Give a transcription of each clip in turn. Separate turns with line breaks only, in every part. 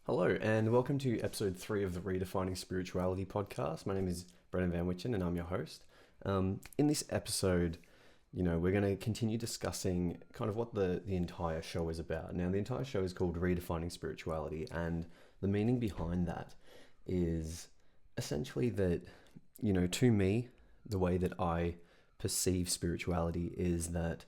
Hello, and welcome to episode 3 of the Redefining Spirituality Podcast. My name is Brendan Van Witchen, and I'm your host. In this episode, we're going to continue discussing kind of what the entire show is about. Now, the entire show is called Redefining Spirituality, and the meaning behind that is essentially that, to me, the way that I perceive spirituality is that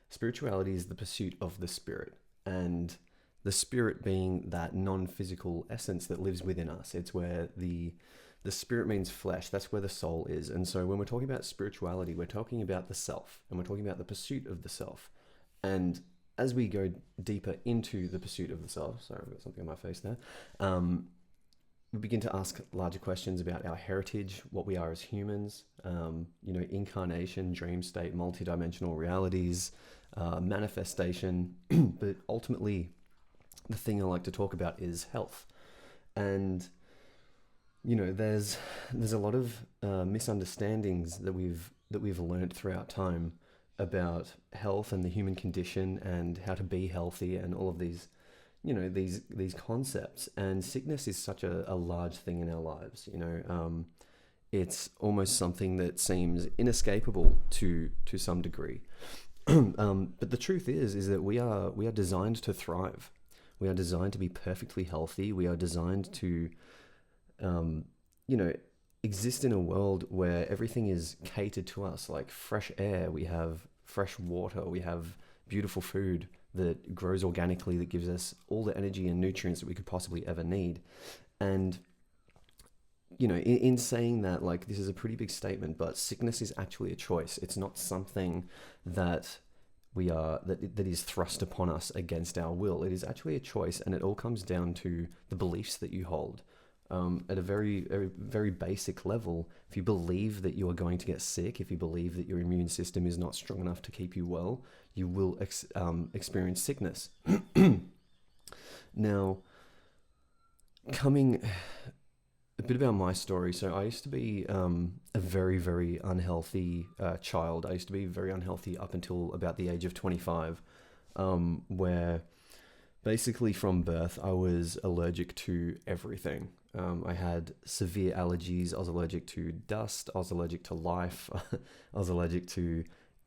spirituality is the pursuit of the spirit, and the spirit being that non-physical essence that lives within us. It's where the spirit means flesh. That's where the soul is. And so when we're talking about spirituality, we're talking about the self, and we're talking about the pursuit of the self. And as we go deeper into the pursuit of the self, sorry, I've got something on my face there, we begin to ask larger questions about our heritage, what we are as humans, incarnation, dream state, multidimensional realities, manifestation, but ultimately, the thing I like to talk about is health. And there's a lot of misunderstandings that we've learned throughout time about health and the human condition and how to be healthy and all of these these concepts. And sickness is such a large thing in our lives. It's almost something that seems inescapable to some degree. But the truth is that we are designed to thrive. We are designed to be perfectly healthy. We are designed to, exist in a world where everything is catered to us, like fresh air. We have fresh water. We have beautiful food that grows organically, that gives us all the energy and nutrients that we could possibly ever need. And, in saying that, like, this is a pretty big statement, but sickness is actually a choice. It's not something that that is thrust upon us against our will. It is actually a choice, and it all comes down to the beliefs that you hold. At a very, very, very basic level, if you believe that you are going to get sick, if you believe that your immune system is not strong enough to keep you well, you will experience sickness. Now, a bit about my story. So I used to be a very, very unhealthy child. I used to be very unhealthy up until about the age of 25, where basically from birth I was allergic to everything. I had severe allergies. I was allergic to dust. I was allergic to life. I was allergic to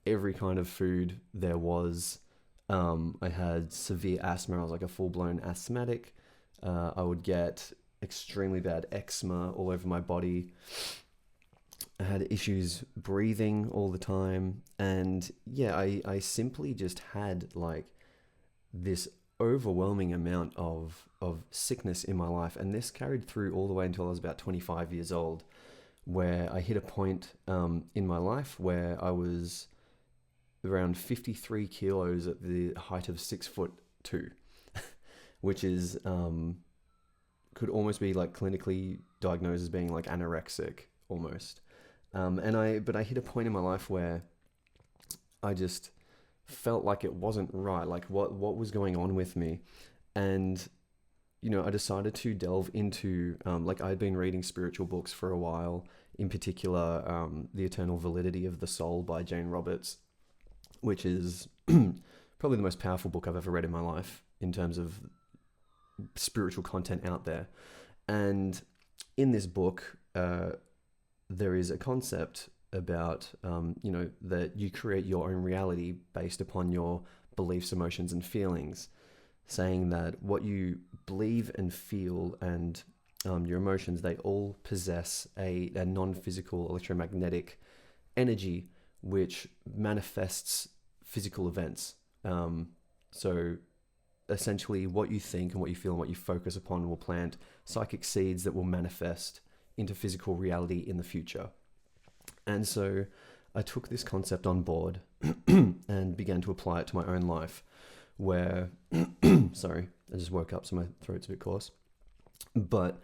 every kind of food there was. I had severe asthma. I was like a full-blown asthmatic. I would get extremely bad eczema all over my body. I had issues breathing all the time. And yeah, I simply just had like this overwhelming amount of sickness in my life. And this carried through all the way until I was about 25 years old, where I hit a point in my life where I was around 53 kilos at the height of 6'2", which is could almost be like clinically diagnosed as being like anorexic almost. But I hit a point in my life where I just felt like it wasn't right, like what was going on with me. And, I decided to delve into, I'd been reading spiritual books for a while, in particular, The Eternal Validity of the Soul by Jane Roberts, which is probably the most powerful book I've ever read in my life in terms of spiritual content out there. And in this book, there is a concept about, that you create your own reality based upon your beliefs, emotions, and feelings, saying that what you believe and feel and your emotions, they all possess a non-physical electromagnetic energy which manifests physical events. So essentially what you think and what you feel and what you focus upon will plant psychic seeds that will manifest into physical reality in the future. And so I took this concept on board and began to apply it to my own life, where, sorry, I just woke up so my throat's a bit coarse, but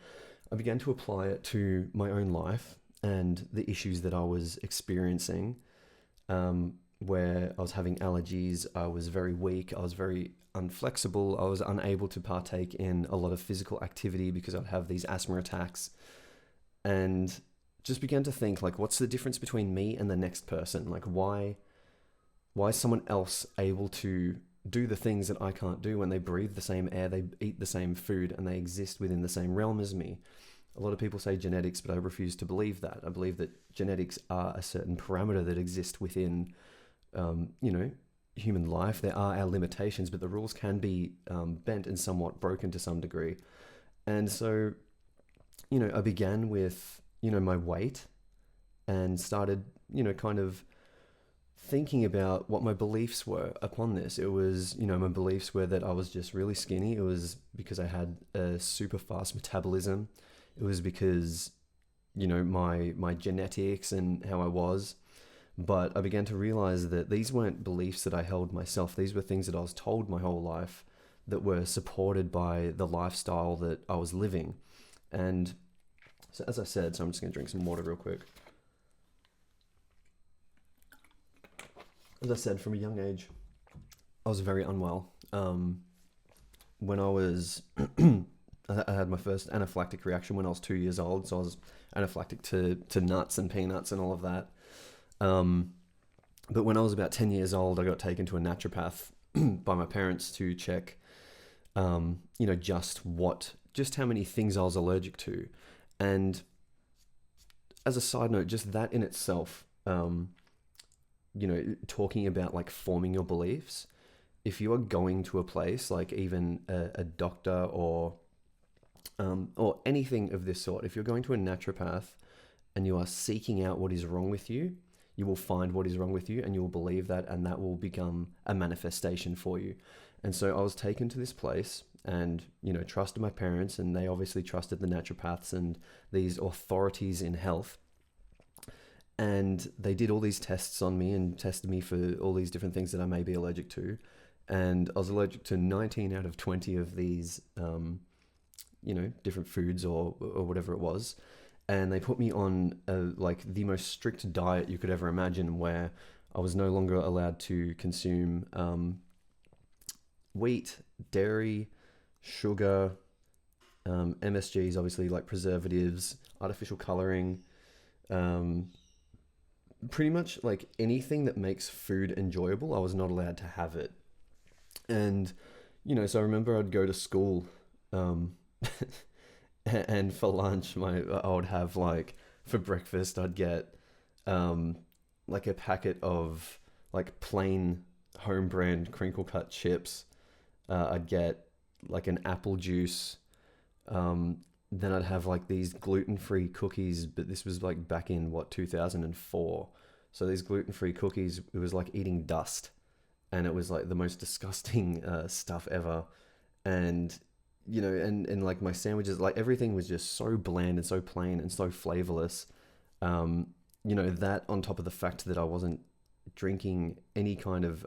I began to apply it to my own life and the issues that I was experiencing, where I was having allergies, I was very weak, I was very unflexible, I was unable to partake in a lot of physical activity because I'd have these asthma attacks, and just began to think, like, what's the difference between me and the next person? Like, why is someone else able to do the things that I can't do, when they breathe the same air, they eat the same food, and they exist within the same realm as me. A lot of people say genetics, but I refuse to believe that. I believe that genetics are a certain parameter that exists within, human life. There are our limitations, but the rules can be bent and somewhat broken to some degree. And so, I began with, my weight, and started, kind of thinking about what my beliefs were upon this. It was, my beliefs were that I was just really skinny. It was because I had a super fast metabolism. It was because, my genetics and how I was. But I began to realize that these weren't beliefs that I held myself. These were things that I was told my whole life that were supported by the lifestyle that I was living. And so, as I said, I'm just going to drink some water real quick. As I said, from a young age, I was very unwell. When I was, I had my first anaphylactic reaction when I was 2 years old. So I was anaphylactic to nuts and peanuts and all of that. But when I was about 10 years old, I got taken to a naturopath by my parents to check, just how many things I was allergic to. And as a side note, just that in itself, talking about like forming your beliefs, if you are going to a place like even a doctor or anything of this sort, if you're going to a naturopath and you are seeking out what is wrong with you, you will find what is wrong with you and you will believe that, and that will become a manifestation for you. And so I was taken to this place and, trusted my parents, and they obviously trusted the naturopaths and these authorities in health. And they did all these tests on me and tested me for all these different things that I may be allergic to. And I was allergic to 19 out of 20 of these, different foods or whatever it was. And they put me on the most strict diet you could ever imagine, where I was no longer allowed to consume wheat, dairy, sugar, MSGs, obviously, like preservatives, artificial coloring, pretty much like anything that makes food enjoyable, I was not allowed to have it. And, so I remember I'd go to school, and for lunch, I would have for breakfast, I'd get a packet of plain home brand crinkle cut chips. I'd get an apple juice. Then I'd have these gluten-free cookies, but this was back in 2004. So these gluten-free cookies, it was like eating dust, and it was the most disgusting stuff ever. And and my sandwiches, everything was just so bland and so plain and so flavorless. That on top of the fact that I wasn't drinking any kind of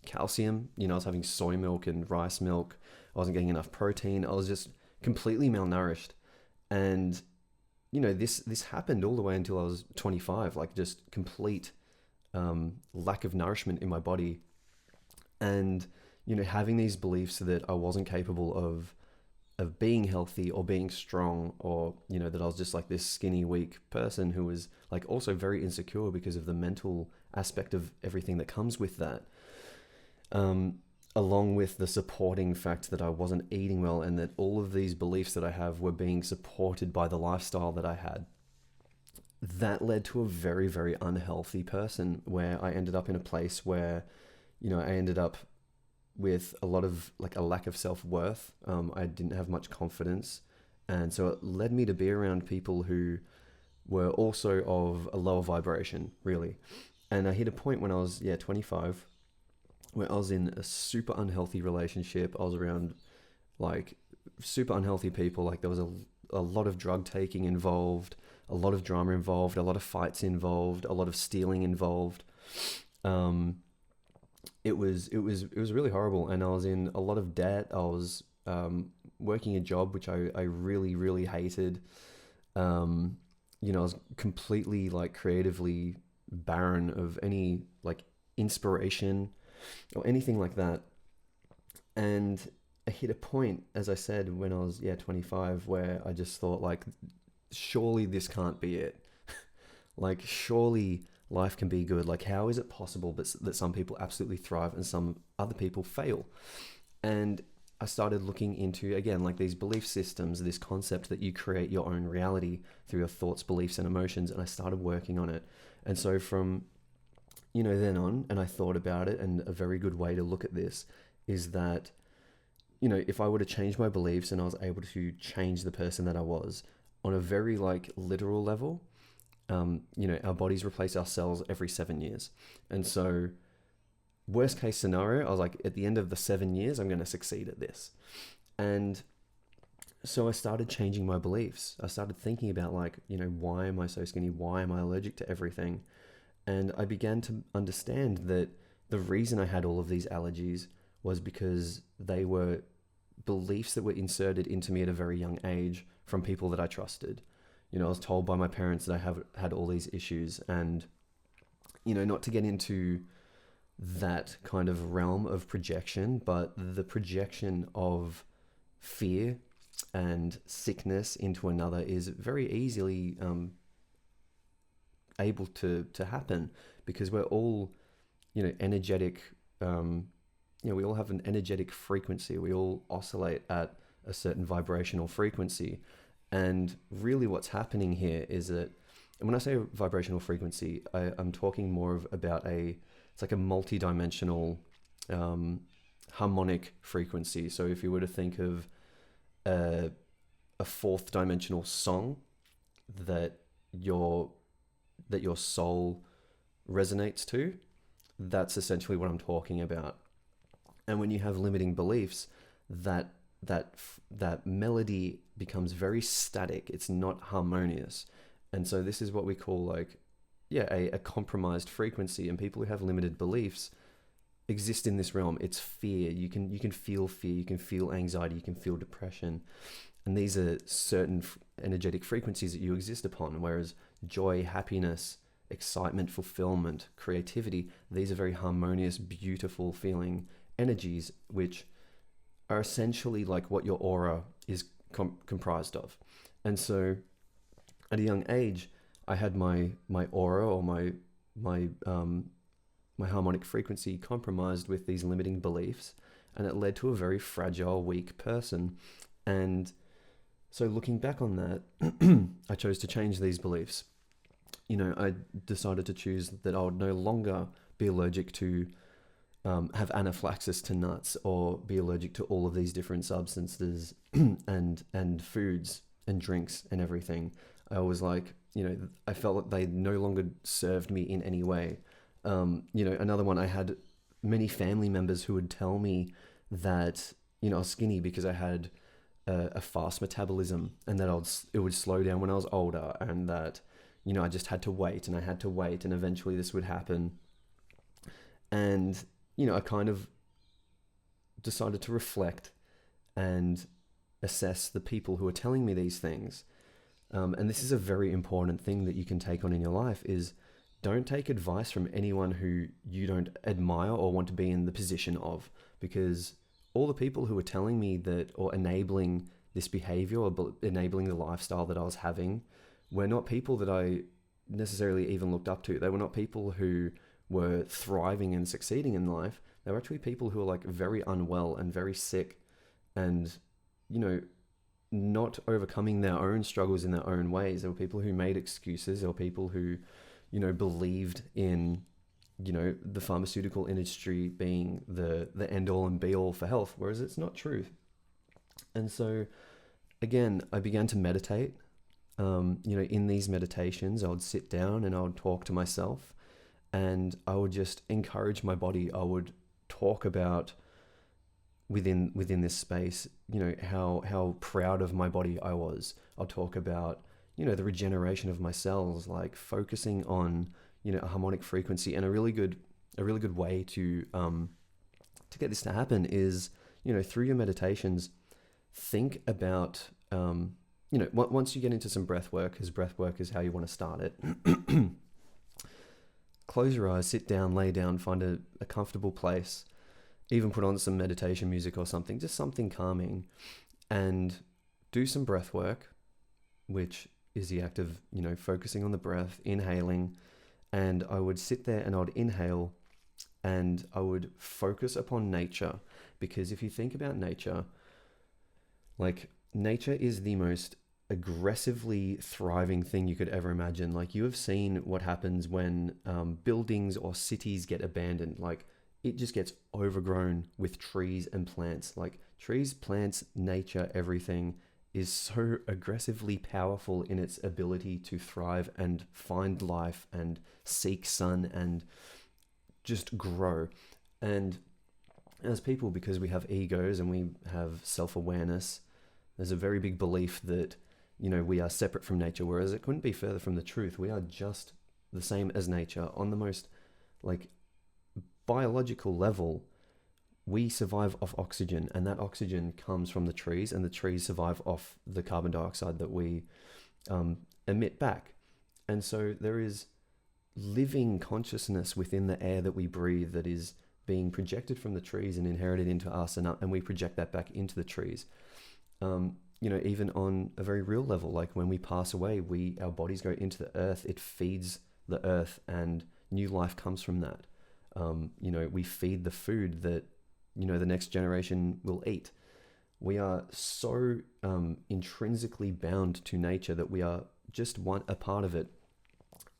calcium. I was having soy milk and rice milk. I wasn't getting enough protein. I was just completely malnourished. And this happened all the way until I was 25, just complete lack of nourishment in my body. And having these beliefs that I wasn't capable of being healthy or being strong, or that I was just this skinny, weak person who was also very insecure because of the mental aspect of everything that comes with that, along with the supporting fact that I wasn't eating well, and that all of these beliefs that I have were being supported by the lifestyle that I had. That led to a very, very unhealthy person, where I ended up in a place where I ended up with a lot of a lack of self-worth. I didn't have much confidence. And so it led me to be around people who were also of a lower vibration, really. And I hit a point when I was, 25, where I was in a super unhealthy relationship. I was around super unhealthy people. There was a lot of drug taking involved, a lot of drama involved, a lot of fights involved, a lot of stealing involved. It was really horrible, and I was in a lot of debt. I was working a job which I really, really hated. I was completely creatively barren of any inspiration or anything like that. And I hit a point, as I said, when I was 25, where I just thought surely this can't be it. Surely life can be good. Like, how is it possible that some people absolutely thrive and some other people fail? And I started looking into, again, like these belief systems, this concept that you create your own reality through your thoughts, beliefs, and emotions. And I started working on it. And so from, then on, and I thought about it, and a very good way to look at this is that, if I were to change my beliefs and I was able to change the person that I was on a very like literal level, our bodies replace our cells every 7 years. And so worst case scenario, I was like, at the end of the 7 years, I'm going to succeed at this. And so I started changing my beliefs. I started thinking about like, why am I so skinny? Why am I allergic to everything? And I began to understand that the reason I had all of these allergies was because they were beliefs that were inserted into me at a very young age from people that I trusted. I was told by my parents that I have had all these issues, and, not to get into that kind of realm of projection, but the projection of fear and sickness into another is very easily able to happen, because we're all, energetic. We all have an energetic frequency. We all oscillate at a certain vibrational frequency. And really what's happening here is that, and when I say vibrational frequency, I'm talking more about it's like a multi-dimensional harmonic frequency. So if you were to think of a fourth dimensional song that your soul resonates to, that's essentially what I'm talking about. And when you have limiting beliefs, that melody becomes very static. It's not harmonious. And so this is what we call a compromised frequency. And people who have limited beliefs exist in this realm. It's fear. You can feel fear. You can feel anxiety. You can feel depression. And these are certain energetic frequencies that you exist upon. Whereas joy, happiness, excitement, fulfillment, creativity, these are very harmonious, beautiful feeling energies, which are essentially like what your aura is comprised of. And so at a young age, I had my aura, or my harmonic frequency compromised with these limiting beliefs, and it led to a very fragile, weak person. And so looking back on that, I chose to change these beliefs. I decided to choose that I would no longer be allergic to have anaphylaxis to nuts, or be allergic to all of these different substances and foods and drinks and everything. I was like, I felt that they no longer served me in any way. Another one, I had many family members who would tell me that, I was skinny because I had a fast metabolism, and that it would slow down when I was older, and that, I just had to wait, and I had to wait, and eventually this would happen. And, I kind of decided to reflect and assess the people who are telling me these things. And this is a very important thing that you can take on in your life, is don't take advice from anyone who you don't admire or want to be in the position of, because all the people who were telling me that, or enabling this behavior, or enabling the lifestyle that I was having, were not people that I necessarily even looked up to. They were not people who were thriving and succeeding in life. They were actually people who were like very unwell and very sick, and, not overcoming their own struggles in their own ways. There were people who made excuses. There were people who, believed in, the pharmaceutical industry being the end all and be all for health, whereas it's not true. And so, again, I began to meditate. In these meditations, I would sit down and I would talk to myself, and I would just encourage my body. I would talk about within this space, how proud of my body I was. I'll talk about, the regeneration of my cells, like focusing on, a harmonic frequency. And a really good way to get this to happen is, through your meditations, think about, once you get into some breath work, because breath work is how you want to start it. Close your eyes, sit down, lay down, find a comfortable place, even put on some meditation music or something, just something calming, and do some breath work, which is the act of, focusing on the breath, inhaling, and I would sit there and I would inhale and I would focus upon nature. Because if you think about nature, like nature is the most aggressively thriving thing you could ever imagine. Like you have seen what happens when buildings or cities get abandoned. Like it just gets overgrown with trees and plants. Like trees, plants, nature, everything is so aggressively powerful in its ability to thrive and find life and seek sun and just grow. And as people, because we have egos and we have self-awareness, there's a very big belief that, we are separate from nature, whereas it couldn't be further from the truth. We are just the same as nature on the most like biological level. We survive off oxygen, and that oxygen comes from the trees, and the trees survive off the carbon dioxide that we emit back. And so there is living consciousness within the air that we breathe that is being projected from the trees and inherited into us, and we project that back into the trees. Even on a very real level, like when we pass away, our bodies go into the earth, it feeds the earth, and new life comes from that. We feed the food that, the next generation will eat. We are so intrinsically bound to nature that we are just a part of it.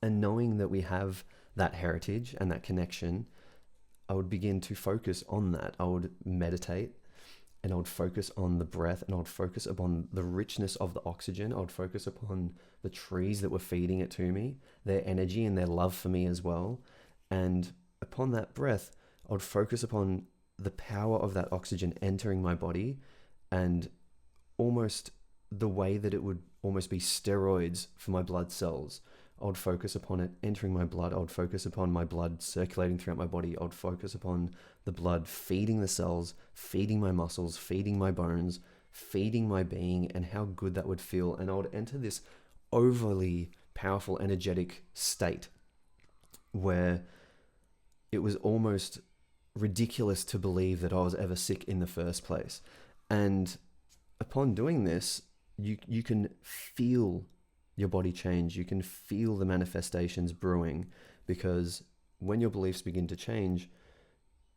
And knowing that we have that heritage and that connection, I would begin to focus on that. I would meditate, and I would focus on the breath, and I would focus upon the richness of the oxygen. I would focus upon the trees that were feeding it to me, their energy and their love for me as well. And upon that breath, I would focus upon the power of that oxygen entering my body, and almost the way that it would almost be steroids for my blood cells. I would focus upon it entering my blood. I would focus upon my blood circulating throughout my body. I would focus upon the blood feeding the cells, feeding my muscles, feeding my bones, feeding my being, and how good that would feel. And I would enter this overly powerful, energetic state where it was almost ridiculous to believe that I was ever sick in the first place. And upon doing this, you can feel your body change. You can feel the manifestations brewing, because when your beliefs begin to change,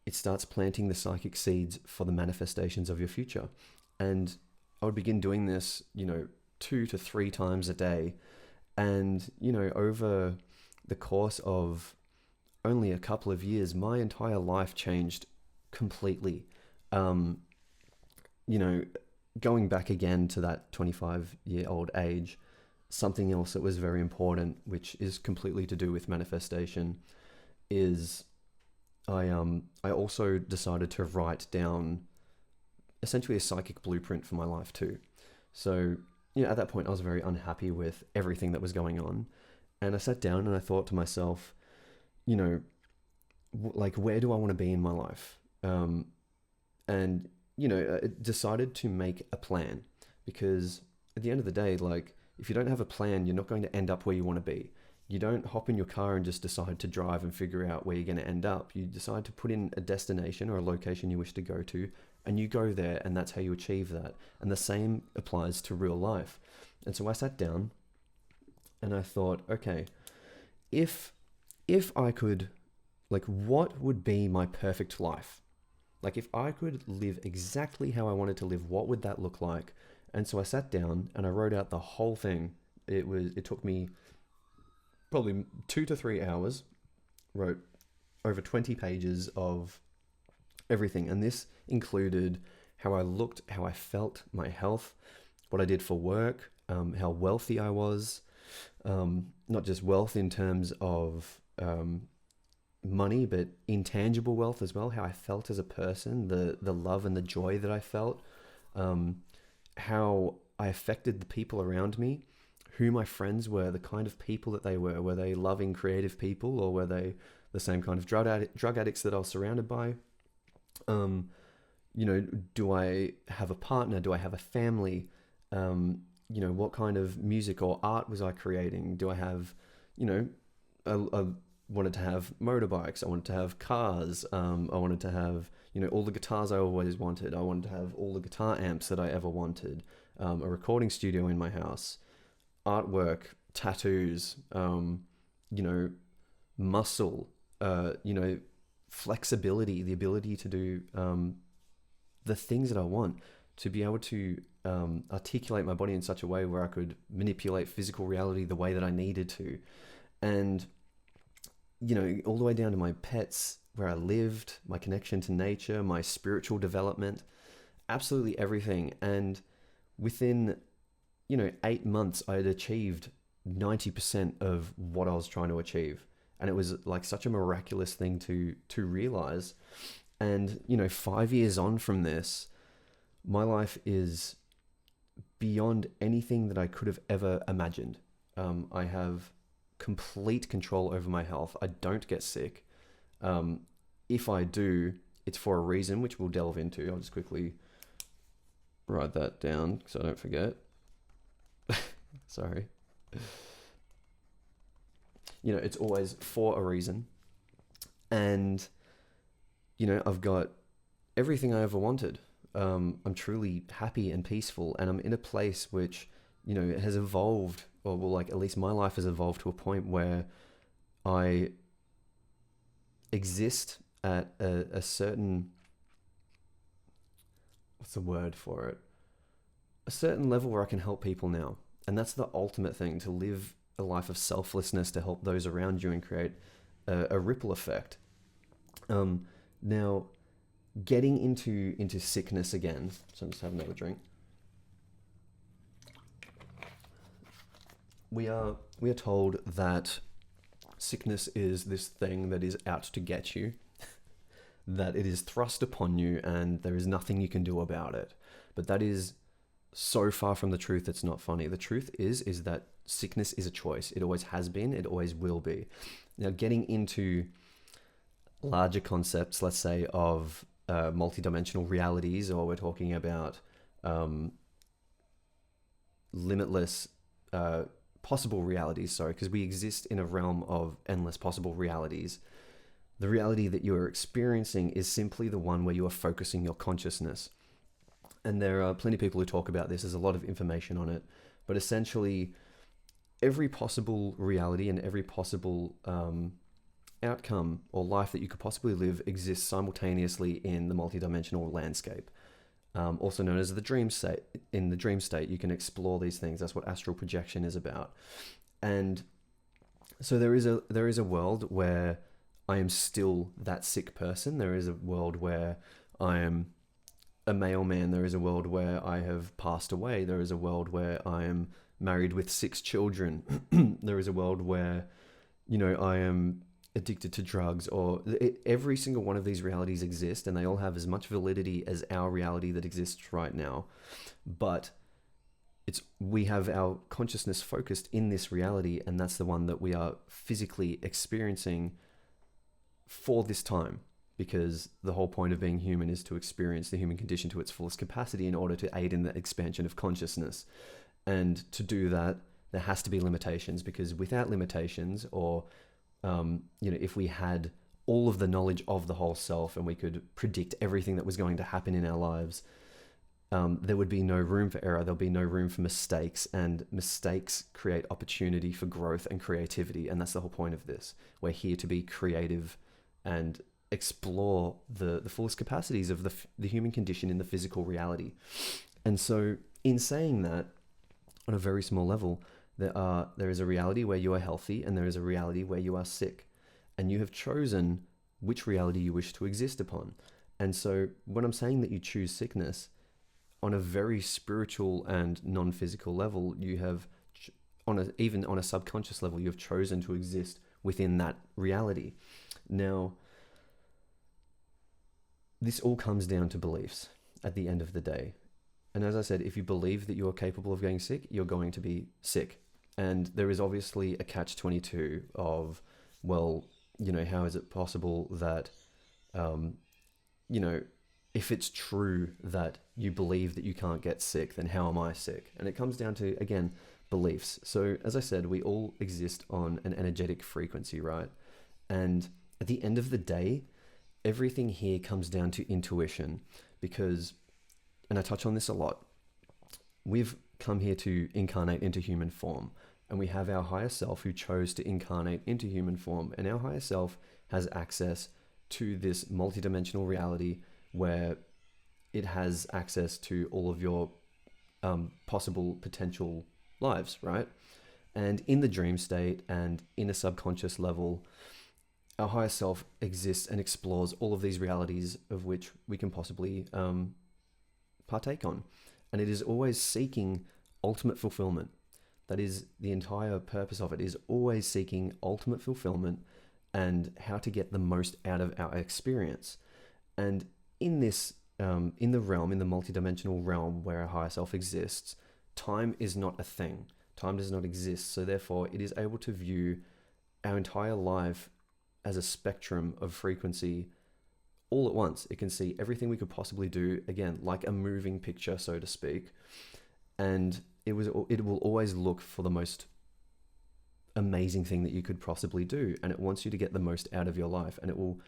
it starts planting the psychic seeds for the manifestations of your future. And I would begin doing this, 2 to 3 times a day. And, over the course of only a couple of years, my entire life changed completely. Going back again to that 25-year-old age, something else that was very important, which is completely to do with manifestation, is I also decided to write down essentially a psychic blueprint for my life too. So, at that point I was very unhappy with everything that was going on. And I sat down and I thought to myself, where do I want to be in my life? And decided to make a plan, because at the end of the day, if you don't have a plan, you're not going to end up where you want to be. You don't hop in your car and just decide to drive and figure out where you're going to end up. You decide to put in a destination or a location you wish to go to, and you go there, and that's how you achieve that. And the same applies to real life. And so I sat down and I thought, okay, if I could, what would be my perfect life? If I could live exactly how I wanted to live, what would that look like? And so I sat down and I wrote out the whole thing. It took me probably 2 to 3 hours, wrote over 20 pages of everything. And this included how I looked, how I felt, my health, what I did for work, how wealthy I was, not just wealth in terms of money, but intangible wealth as well, how I felt as a person, the love and the joy that I felt, how I affected the people around me, who my friends were, the kind of people that they were. Were they loving, creative people, or were they the same kind of drug addicts that I was surrounded by? Do I have a partner? Do I have a family? What kind of music or art was I creating? Do I have, I wanted to have motorbikes. I wanted to have cars. I wanted to have, all the guitars I always wanted. I wanted to have all the guitar amps that I ever wanted. A recording studio in my house, artwork, tattoos, muscle, flexibility, the ability to do the things that I want, to be able to articulate my body in such a way where I could manipulate physical reality the way that I needed to. And, all the way down to my pets, where I lived, my connection to nature, my spiritual development, absolutely everything. And within, 8 months, I had achieved 90% of what I was trying to achieve. And it was like such a miraculous thing to realize. And, 5 years on from this, my life is beyond anything that I could have ever imagined. I have complete control over my health. I don't get sick. If I do, it's for a reason, which we'll delve into. I'll just quickly write that down so I don't forget. Sorry. It's always for a reason. And, I've got everything I ever wanted. I'm truly happy and peaceful, and I'm in a place which, it has evolved, or well, like at least my life has evolved to a point where I exist at a certain, what's the word for it? A certain level where I can help people now. And that's the ultimate thing, to live a life of selflessness, to help those around you and create a ripple effect. Now, getting into sickness again. So I'm just having another drink. We are told that sickness is this thing that is out to get you, that it is thrust upon you, and there is nothing you can do about it. But that is so far from the truth, it's not funny. The truth is that sickness is a choice. It always has been, it always will be. Now, getting into larger concepts, let's say, of multidimensional realities, or we're talking about limitless possible realities, because we exist in a realm of endless possible realities. The reality that you are experiencing is simply the one where you are focusing your consciousness. And there are plenty of people who talk about this. There's a lot of information on it. But essentially, every possible reality and every possible outcome or life that you could possibly live exists simultaneously in the multidimensional landscape, also known as the dream state. In the dream state, you can explore these things. That's what astral projection is about. And so there is a world where I am still that sick person. There is a world where I am a mailman. There is a world where I have passed away. There is a world where I am married with 6 children. There is a world where, I am addicted to drugs, or every single one of these realities exist, and they all have as much validity as our reality that exists right now. But we have our consciousness focused in this reality, and that's the one that we are physically experiencing for this time, because the whole point of being human is to experience the human condition to its fullest capacity in order to aid in the expansion of consciousness. And to do that, there has to be limitations, because without limitations, or if we had all of the knowledge of the whole self and we could predict everything that was going to happen in our lives, there would be no room for error. There'll be no room for mistakes, and mistakes create opportunity for growth and creativity. And that's the whole point of this. We're here to be creative and explore the fullest capacities of the human condition in the physical reality. And so in saying that, on a very small level, there is a reality where you are healthy, and there is a reality where you are sick, and you have chosen which reality you wish to exist upon. And so when I'm saying that you choose sickness, on a very spiritual and non-physical level, you have, even on a subconscious level, you have chosen to exist within that reality. Now, this all comes down to beliefs at the end of the day. And as I said, if you believe that you are capable of getting sick, you're going to be sick. And there is obviously a catch-22 of, well, how is it possible that, if it's true that you believe that you can't get sick, then how am I sick? And it comes down to, again, beliefs. So as I said, we all exist on an energetic frequency, right? And at the end of the day, everything here comes down to intuition, because, and I touch on this a lot, we've come here to incarnate into human form. and we have our higher self who chose to incarnate into human form, and our higher self has access to this multidimensional reality where it has access to all of your possible potential lives, right? And in the dream state and in a subconscious level, our higher self exists and explores all of these realities of which we can possibly partake on. And it is always seeking ultimate fulfillment. That is the entire purpose of it, is always seeking ultimate fulfillment and how to get the most out of our experience. And in this, in the multidimensional realm where our higher self exists, time is not a thing. Time does not exist. So therefore, it is able to view our entire life as a spectrum of frequency all at once. It can see everything we could possibly do, again, like a moving picture, so to speak. And it will always look for the most amazing thing that you could possibly do. And it wants you to get the most out of your life. And it will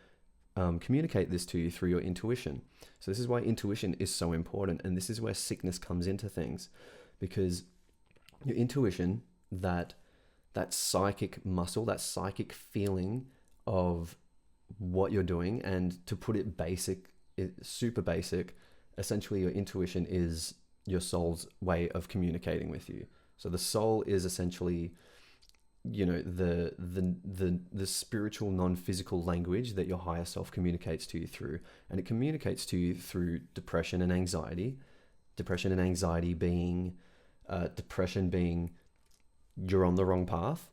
communicate this to you through your intuition. So this is why intuition is so important. And this is where sickness comes into things, because your intuition, that psychic muscle, that psychic feeling of what you're doing, and to put it super basic, essentially your intuition is your soul's way of communicating with you. So the soul is essentially, the spiritual non-physical language that your higher self communicates to you through. And it communicates to you through depression and anxiety. Depression and anxiety being depression being you're on the wrong path.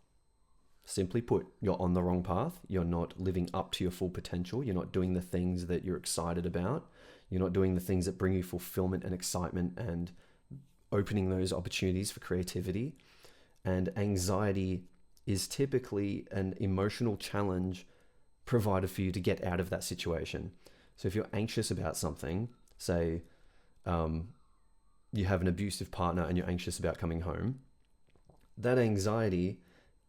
Simply put, you're on the wrong path. You're not living up to your full potential. You're not doing the things that you're excited about. You're not doing the things that bring you fulfillment and excitement and opening those opportunities for creativity. And anxiety is typically an emotional challenge provided for you to get out of that situation. So if you're anxious about something, say you have an abusive partner and you're anxious about coming home, that anxiety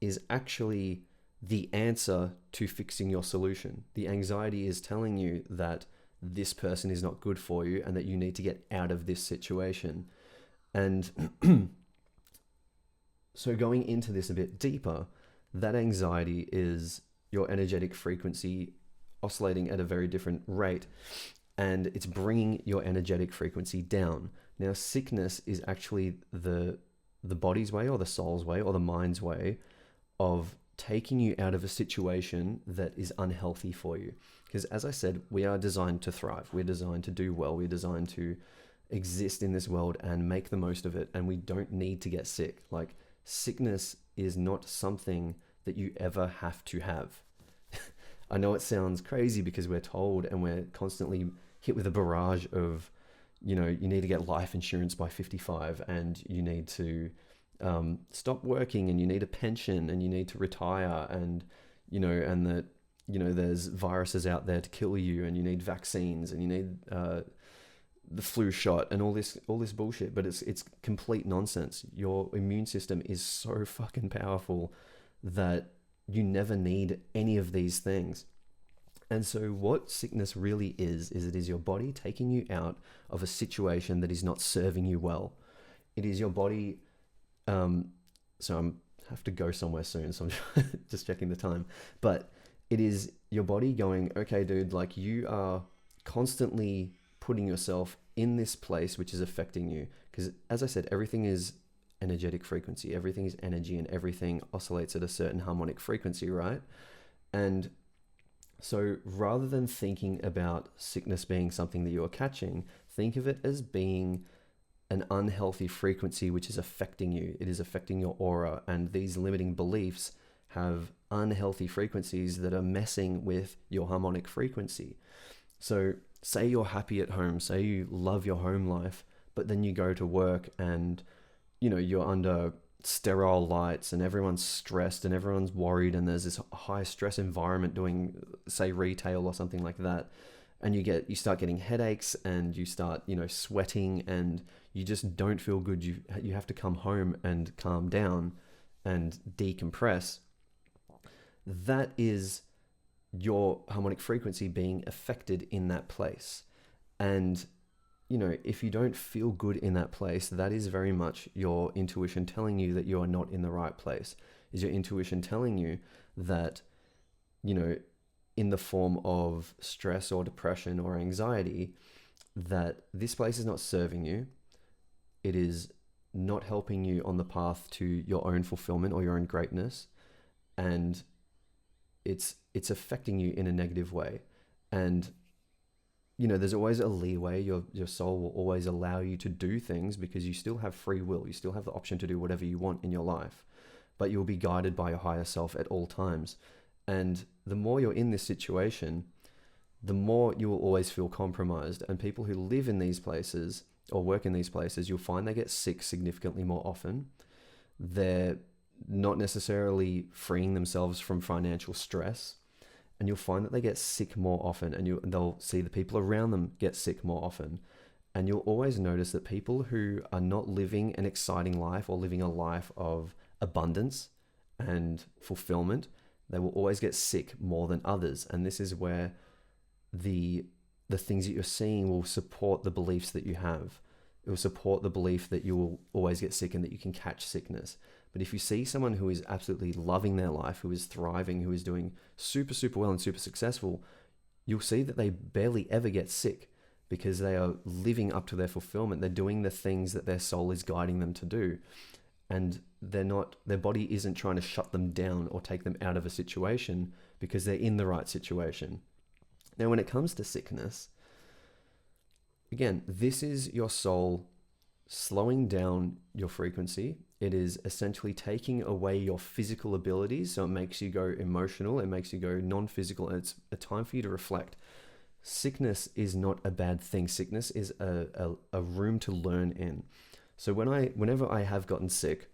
is actually the answer to fixing your solution. The anxiety is telling you that this person is not good for you and that you need to get out of this situation. And so going into this a bit deeper, that anxiety is your energetic frequency oscillating at a very different rate, and it's bringing your energetic frequency down. Now, sickness is actually the body's way, or the soul's way, or the mind's way of taking you out of a situation that is unhealthy for you. Because as I said, we are designed to thrive. We're designed to do well. We're designed to exist in this world and make the most of it. And we don't need to get sick. Like, sickness is not something that you ever have to have. I know it sounds crazy because we're told, and we're constantly hit with a barrage of, you need to get life insurance by 55, and you need to stop working, and you need a pension, and you need to retire, and and that there's viruses out there to kill you, and you need vaccines, and you need the flu shot, and all this bullshit. But it's complete nonsense. Your immune system is so fucking powerful that you never need any of these things. And so what sickness really is it is your body taking you out of a situation that is not serving you well. It is your body. So I have to go somewhere soon, so I'm just checking the time. But it is your body going, okay, dude, like, you are constantly putting yourself in this place which is affecting you. Because as I said, everything is energetic frequency. Everything is energy, and everything oscillates at a certain harmonic frequency, right? And so rather than thinking about sickness being something that you are catching, think of it as being an unhealthy frequency which is affecting you. It is affecting your aura, and these limiting beliefs have unhealthy frequencies that are messing with your harmonic frequency. So say you're happy at home, say you love your home life, but then you go to work and you're under sterile lights and everyone's stressed and everyone's worried, and there's this high stress environment doing, say, retail or something like that. And you start getting headaches, and you start, sweating, and you just don't feel good. You have to come home and calm down and decompress. That is your harmonic frequency being affected in that place. And, if you don't feel good in that place, that is very much your intuition telling you that you are not in the right place. Is your intuition telling you that, in the form of stress or depression or anxiety, that this place is not serving you. It is not helping you on the path to your own fulfillment or your own greatness. And it's affecting you in a negative way. And there's always a leeway. Your soul will always allow you to do things because you still have free will. You still have the option to do whatever you want in your life, but you'll be guided by your higher self at all times. And the more you're in this situation, the more you will always feel compromised. And people who live in these places or work in these places, you'll find they get sick significantly more often. They're not necessarily freeing themselves from financial stress. And you'll find that they get sick more often, and they'll see the people around them get sick more often. And you'll always notice that people who are not living an exciting life or living a life of abundance and fulfillment, they will always get sick more than others. And this is where the things that you're seeing will support the beliefs that you have. It will support the belief that you will always get sick and that you can catch sickness. But if you see someone who is absolutely loving their life, who is thriving, who is doing super, super well and super successful, you'll see that they barely ever get sick because they are living up to their fulfillment. They're doing the things that their soul is guiding them to do. And their body isn't trying to shut them down or take them out of a situation because they're in the right situation. Now, when it comes to sickness, again, this is your soul slowing down your frequency. It is essentially taking away your physical abilities. So it makes you go emotional. It makes you go non-physical. And it's a time for you to reflect. Sickness is not a bad thing. Sickness is a room to learn in. So whenever I have gotten sick,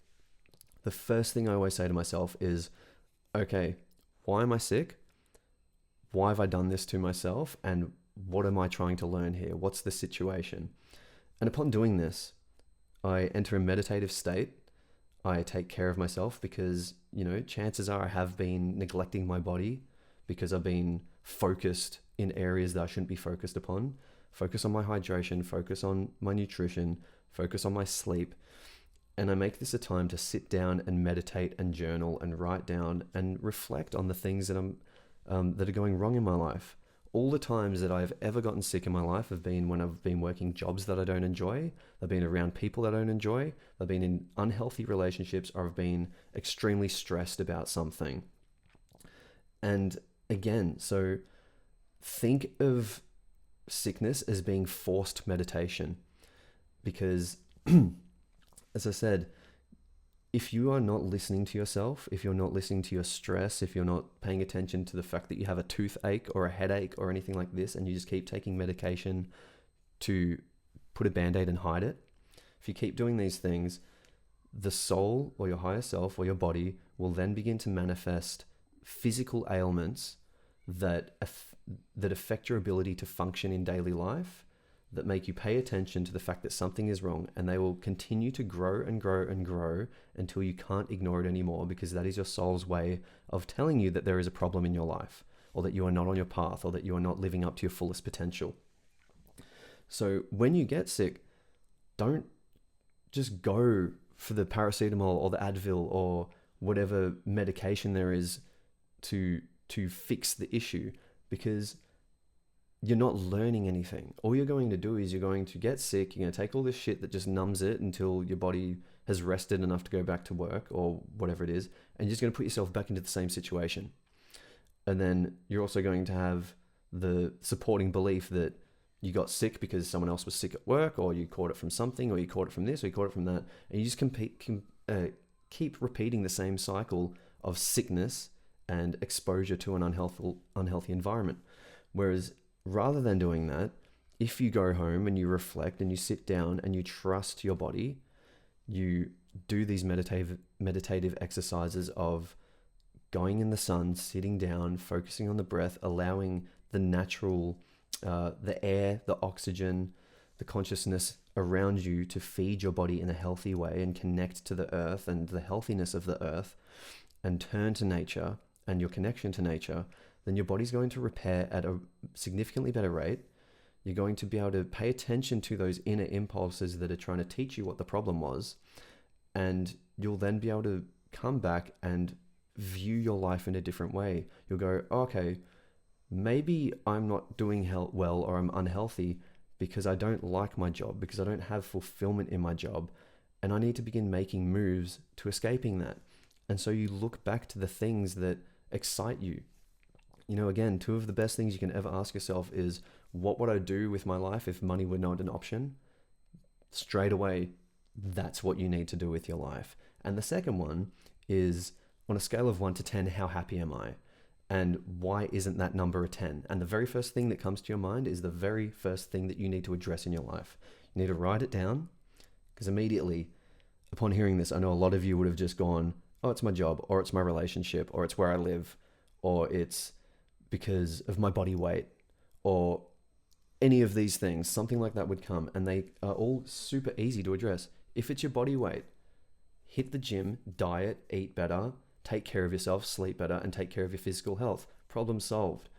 the first thing I always say to myself is, okay, why am I sick? Why have I done this to myself? And what am I trying to learn here? What's the situation? And upon doing this, I enter a meditative state. I take care of myself because, chances are I have been neglecting my body because I've been focused in areas that I shouldn't be focused upon. Focus on my hydration, focus on my nutrition, focus on my sleep. And I make this a time to sit down and meditate and journal and write down and reflect on the things that are going wrong in my life. All the times that I've ever gotten sick in my life have been when I've been working jobs that I don't enjoy. I've been around people that I don't enjoy. I've been in unhealthy relationships, or I've been extremely stressed about something. And again, so think of sickness as being forced meditation, because as I said, if you are not listening to yourself, if you're not listening to your stress, if you're not paying attention to the fact that you have a toothache or a headache or anything like this, and you just keep taking medication to put a band-aid and hide it, if you keep doing these things, the soul or your higher self or your body will then begin to manifest physical ailments that affect your ability to function in daily life, that make you pay attention to the fact that something is wrong, and they will continue to grow and grow and grow until you can't ignore it anymore, because that is your soul's way of telling you that there is a problem in your life, or that you are not on your path, or that you are not living up to your fullest potential. So when you get sick, don't just go for the paracetamol or the Advil or whatever medication there is to fix the issue, because you're not learning anything. All you're going to do is you're going to get sick. You're going to take all this shit that just numbs it until your body has rested enough to go back to work or whatever it is. And you're just going to put yourself back into the same situation. And then you're also going to have the supporting belief that you got sick because someone else was sick at work, or you caught it from something, or you caught it from this, or you caught it from that. And you just keep repeating the same cycle of sickness and exposure to an unhealthy environment. Whereas rather than doing that, if you go home and you reflect and you sit down and you trust your body, you do these meditative exercises of going in the sun, sitting down, focusing on the breath, allowing the natural, the air, the oxygen, the consciousness around you to feed your body in a healthy way and connect to the earth and the healthiness of the earth, and turn to nature and your connection to nature, then your body's going to repair at a significantly better rate. You're going to be able to pay attention to those inner impulses that are trying to teach you what the problem was. And you'll then be able to come back and view your life in a different way. You'll go, okay, maybe I'm not doing well, or I'm unhealthy because I don't like my job, because I don't have fulfillment in my job. And I need to begin making moves to escaping that. And so you look back to the things that excite you. You know, again, two of the best things you can ever ask yourself is, what would I do with my life if money were not an option? Straight away, that's what you need to do with your life. And the second one is, on a scale of 1 to 10, how happy am I? And why isn't that number a 10? And the very first thing that comes to your mind is the very first thing that you need to address in your life. You need to write it down, because immediately upon hearing this, I know a lot of you would have just gone, oh, it's my job, or it's my relationship, or it's where I live, or it's because of my body weight, or any of these things. Something like that would come, and they are all super easy to address. If it's your body weight, hit the gym, diet, eat better, take care of yourself, sleep better, and take care of your physical health. Problem solved.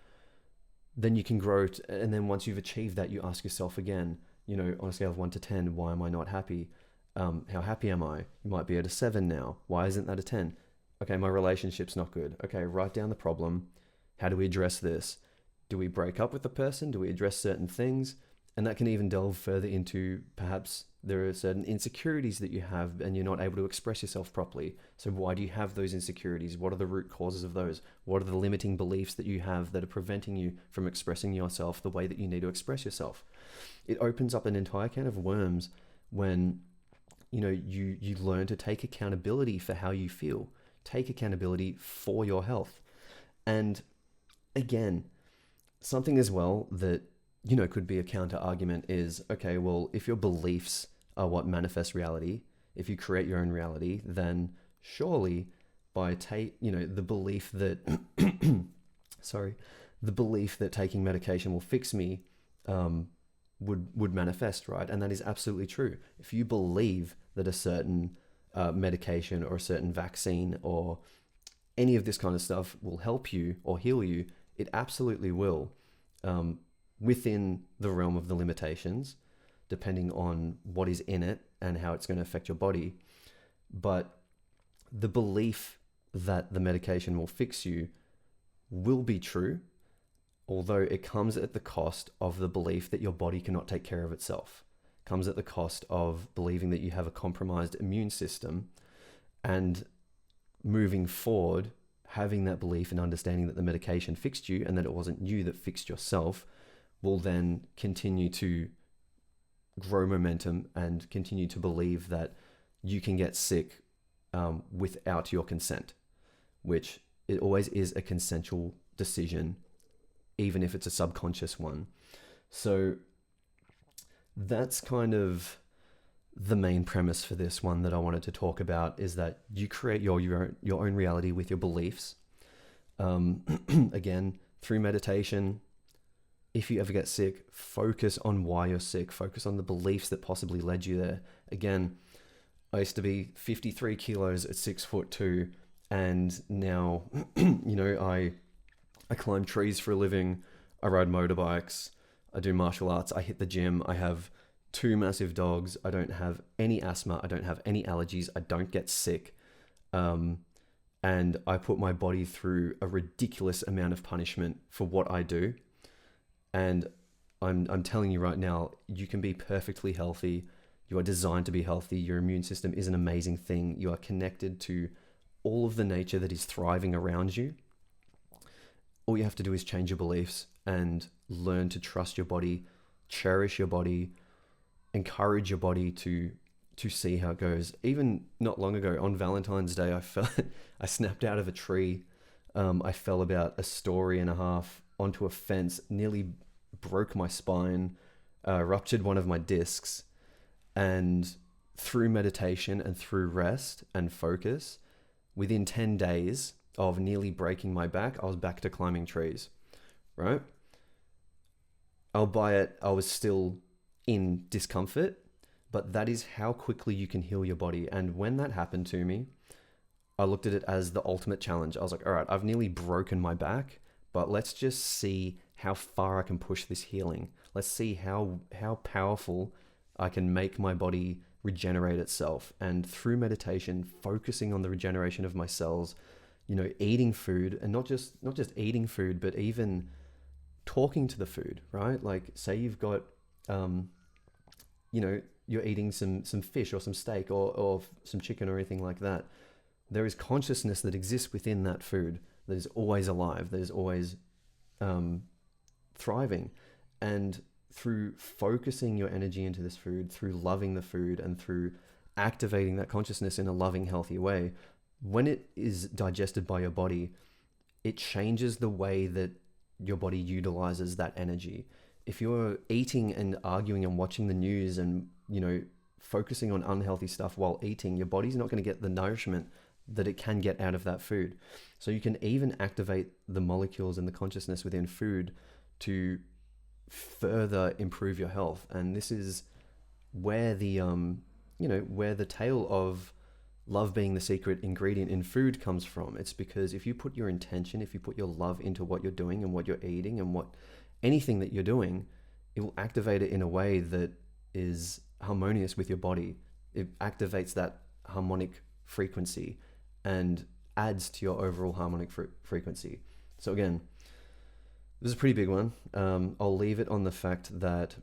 Then you can grow, and then once you've achieved that, you ask yourself again, you know, on a scale of 1 to 10, why am I not happy? How happy am I? You might be at a 7 now. Why isn't that a 10? Okay, my relationship's not good. Okay, write down the problem. How do we address this? Do we break up with the person? Do we address certain things? And that can even delve further into, perhaps there are certain insecurities that you have and you're not able to express yourself properly. So why do you have those insecurities? What are the root causes of those? What are the limiting beliefs that you have that are preventing you from expressing yourself the way that you need to express yourself? It opens up an entire can of worms when, you know, you learn to take accountability for how you feel, take accountability for your health. And again, something as well that, you know, could be a counter argument is, okay, well, if your beliefs are what manifest reality, if you create your own reality, then surely by the belief that, the belief that taking medication will fix me, would manifest, right? And that is absolutely true. If you believe that a certain medication or a certain vaccine or any of this kind of stuff will help you or heal you, it absolutely will, within the realm of the limitations, depending on what is in it and how it's going to affect your body. But the belief that the medication will fix you will be true, although it comes at the cost of the belief that your body cannot take care of itself. It comes at the cost of believing that you have a compromised immune system, and moving forward, having that belief and understanding that the medication fixed you and that it wasn't you that fixed yourself will then continue to grow momentum and continue to believe that you can get sick without your consent, which it always is a consensual decision, even if it's a subconscious one. So that's kind of the main premise for this one that I wanted to talk about, is that you create your own reality with your beliefs. Again, through meditation. If you ever get sick, focus on why you're sick. Focus on the beliefs that possibly led you there. Again, I used to be 53 kilos at 6'2", and now, you know, I climb trees for a living. I ride motorbikes. I do martial arts. I hit the gym. I have 2 massive dogs. I don't have any asthma. I don't have any allergies. I don't get sick. And I put my body through a ridiculous amount of punishment for what I do. And I'm telling you right now, you can be perfectly healthy. You are designed to be healthy. Your immune system is an amazing thing. You are connected to all of the nature that is thriving around you. All you have to do is change your beliefs and learn to trust your body, cherish your body, encourage your body to see how it goes. Even not long ago on Valentine's Day, I snapped out of a tree. I fell about 1.5 stories onto a fence, nearly broke my spine, ruptured one of my discs. And through meditation and through rest and focus, within 10 days of nearly breaking my back, I was back to climbing trees, right? Albeit I was still in discomfort, but that is how quickly you can heal your body. And when that happened to me, I looked at it as the ultimate challenge. I was like, all right, I've nearly broken my back, but let's just see how far I can push this healing. Let's see how powerful I can make my body regenerate itself. And through meditation, focusing on the regeneration of my cells, eating food, and not just eating food, but even talking to the food, right? Like, say you've got, you're eating some fish or some steak or some chicken or anything like that. There is consciousness that exists within that food that is always alive, that is always thriving. And through focusing your energy into this food, through loving the food, and through activating that consciousness in a loving, healthy way, when it is digested by your body, it changes the way that your body utilizes that energy. If you're eating and arguing and watching the news and, focusing on unhealthy stuff while eating, your body's not going to get the nourishment that it can get out of that food. So you can even activate the molecules and the consciousness within food to further improve your health. And this is where where the tale of love being the secret ingredient in food comes from. It's because if you put your intention, if you put your love into what you're doing and what you're eating and anything that you're doing, it will activate it in a way that is harmonious with your body. It activates that harmonic frequency and adds to your overall harmonic frequency. So again, this is a pretty big one. I'll leave it on the fact that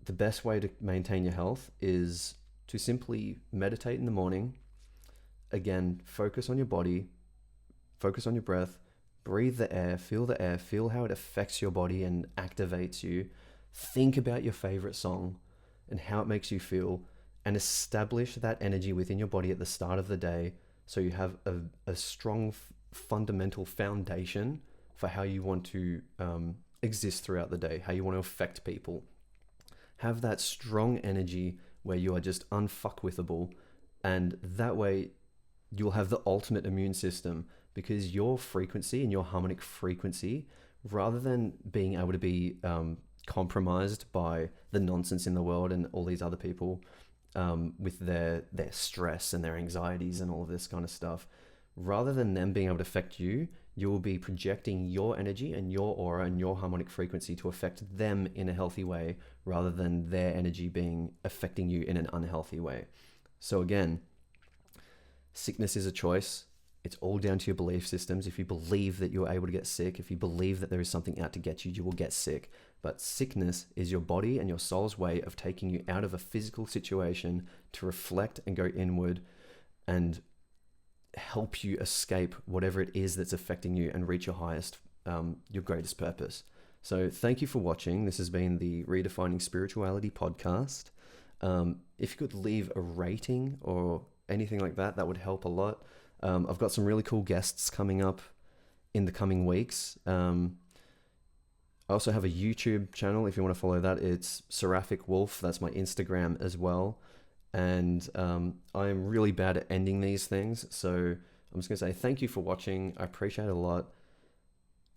the best way to maintain your health is to simply meditate in the morning. Again, focus on your body, focus on your breath, breathe the air, feel how it affects your body and activates you. Think about your favorite song and how it makes you feel, and establish that energy within your body at the start of the day, so you have a strong fundamental foundation for how you want to exist throughout the day, how you want to affect people. Have that strong energy where you are just unfuckwithable, and that way you'll have the ultimate immune system, because your frequency and your harmonic frequency, rather than being able to be compromised by the nonsense in the world and all these other people with their stress and their anxieties and all of this kind of stuff, rather than them being able to affect you, you will be projecting your energy and your aura and your harmonic frequency to affect them in a healthy way, rather than their energy affecting you in an unhealthy way. So again, sickness is a choice. It's all down to your belief systems. If you believe that you're able to get sick, if you believe that there is something out to get you, you will get sick. But sickness is your body and your soul's way of taking you out of a physical situation to reflect and go inward and help you escape whatever it is that's affecting you and reach your highest, your greatest purpose. So thank you for watching. This has been the Redefining Spirituality Podcast. If you could leave a rating or anything like that, that would help a lot. I've got some really cool guests coming up in the coming weeks. I also have a YouTube channel if you want to follow that. It's Seraphic Wolf. That's my Instagram as well. And I'm really bad at ending these things. So I'm just going to say thank you for watching. I appreciate it a lot.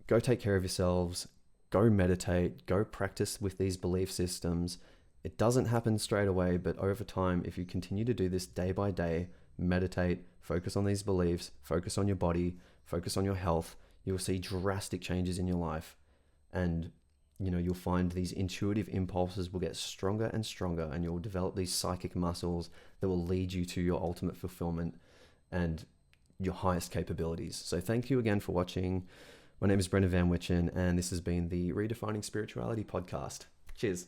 Go take care of yourselves. Go meditate. Go practice with these belief systems. It doesn't happen straight away, but over time, if you continue to do this day by day, meditate, focus on these beliefs, focus on your body, focus on your health, you'll see drastic changes in your life. And you'll find these intuitive impulses will get stronger and stronger, and you'll develop these psychic muscles that will lead you to your ultimate fulfillment and your highest capabilities. So thank you again for watching. My name is Brendan Van Witchen, and this has been the Redefining Spirituality Podcast. Cheers.